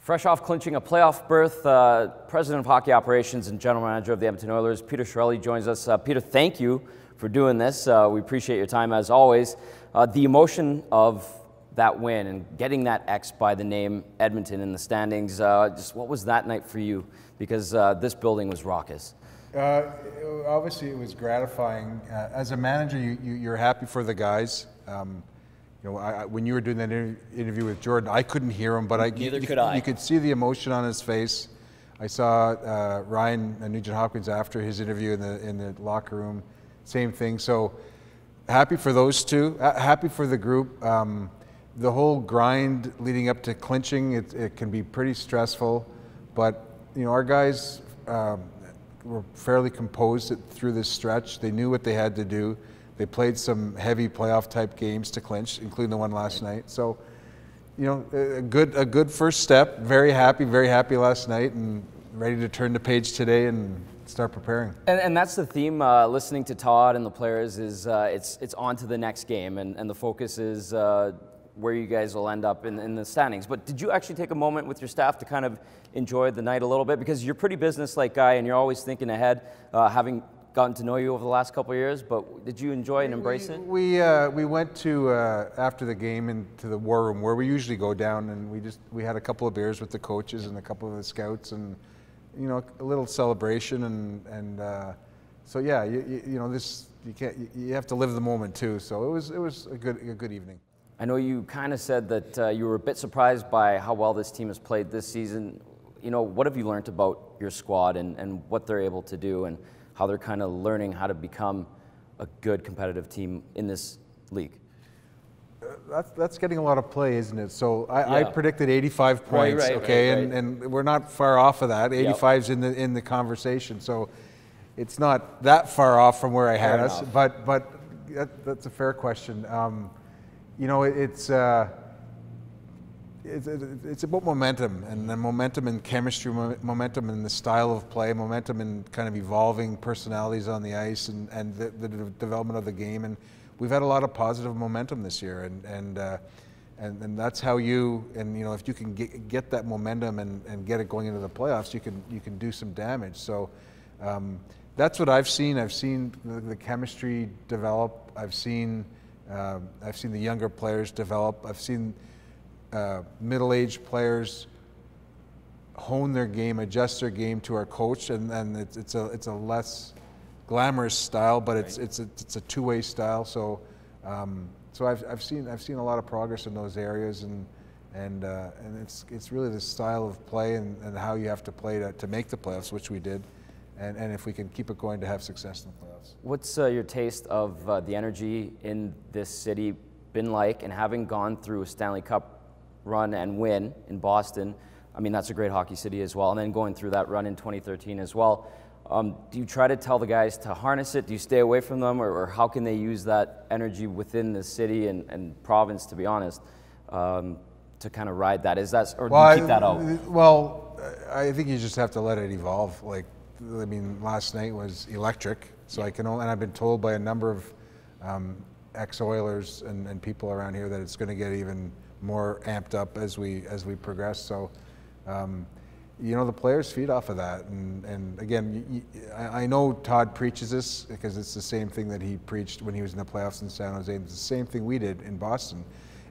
Fresh off clinching a playoff berth, President of Hockey Operations and General Manager of the Edmonton Oilers, Peter Chiarelli, joins us. Peter, thank you for doing this. We appreciate your time as always. The emotion of that win and getting that X by the name Edmonton in the standings, just what was that night for you? Because this building was raucous. Obviously, it was gratifying. As a manager, you're happy for the guys. You know, when you were doing that interview with Jordan, I couldn't hear him, but Neither could I. You could see the emotion on his face. I saw Ryan Nugent-Hopkins after his interview in the locker room. Same thing. So happy for those two. Happy for the group. The whole grind leading up to clinching, it can be pretty stressful, but you know, our guys were fairly composed through this stretch. They knew what they had to do. They played some heavy playoff type games to clinch, including the one last night. So, you know, a good first step. Very happy last night, and ready to turn the page today and start preparing. And that's the theme. Listening to Todd and the players is it's on to the next game, and the focus is where you guys will end up in the standings. But did you actually take a moment with your staff to kind of enjoy the night a little bit? Because you're a pretty business-like guy, and you're always thinking ahead, having gotten to know you over the last couple of years, but did you enjoy and embrace it? We went to after the game into the war room where we usually go down, and we had a couple of beers with the coaches and a couple of the scouts, and you know, a little celebration, and so yeah, you know, this you have to live the moment too. So it was a good evening. I know you kind of said that you were a bit surprised by how well this team has played this season. You know, what have you learned about your squad and what they're able to do, and how they're kind of learning how to become a good competitive team in this league? That's getting a lot of play, isn't it? So I predicted 85 points, okay, right. And we're not far off of that. 85's in the conversation, so it's not that far off from where I had us. But that's a fair question. You know, it's about momentum, and then momentum and chemistry, momentum in the style of play, momentum in kind of evolving personalities on the ice, and the development of the game. And we've had a lot of positive momentum this year, and that's how you know, if you can get that momentum and get it going into the playoffs, you can do some damage. So that's what I've seen. I've seen the chemistry develop. I've seen the younger players develop. I've seen middle-aged players hone their game, adjust their game to our coach, and it's a less glamorous style, but it's a two-way style. So I've seen a lot of progress in those areas, and it's really the style of play and how you have to play to make the playoffs, which we did, and if we can keep it going to have success in the playoffs. What's your taste of the energy in this city been like, and having gone through a Stanley Cup run and win in Boston? I mean, that's a great hockey city as well, and then going through that run in 2013 as well. Do you try to tell the guys to harness it? Do you stay away from them, or how can they use that energy within the city and province, to be honest, to kind of ride that? Is that, or do you keep that out? Well, I think you just have to let it evolve. Like, I mean, last night was electric, so I can only, and I've been told by a number of ex-Oilers and people around here that it's going to get even more amped up as we progress. So, you know, the players feed off of that, and again, I know Todd preaches this because it's the same thing that he preached when he was in the playoffs in San Jose. It's the same thing we did in Boston,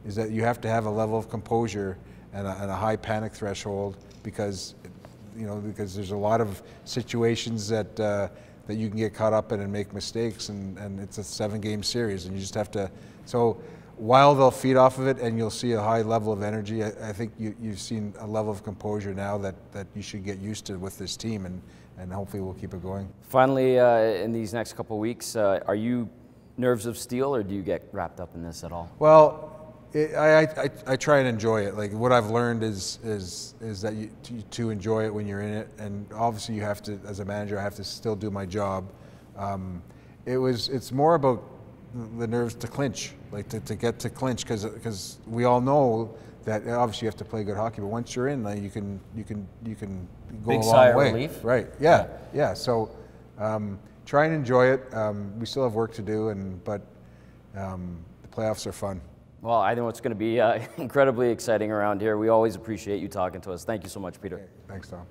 is that you have to have a level of composure and a high panic threshold, because there's a lot of situations that you can get caught up in and make mistakes, and it's a 7-game series, and you just have to. So while they'll feed off of it and you'll see a high level of energy, I think you've seen a level of composure now that you should get used to with this team, and hopefully we'll keep it going. Finally, in these next couple of weeks, are you nerves of steel, or do you get wrapped up in this at all? Well, I try and enjoy it. Like, what I've learned is that to enjoy it when you're in it, and obviously you have to, as a manager, I have to still do my job. It's more about the nerves to clinch, like to get to clinch, because we all know that obviously you have to play good hockey, but once you're in, like, you can go Big a sigh long of way. relief. Right? Yeah. So try and enjoy it. We still have work to do, but the playoffs are fun. Well, I know it's going to be incredibly exciting around here. We always appreciate you talking to us. Thank you so much, Peter. Thanks, Tom.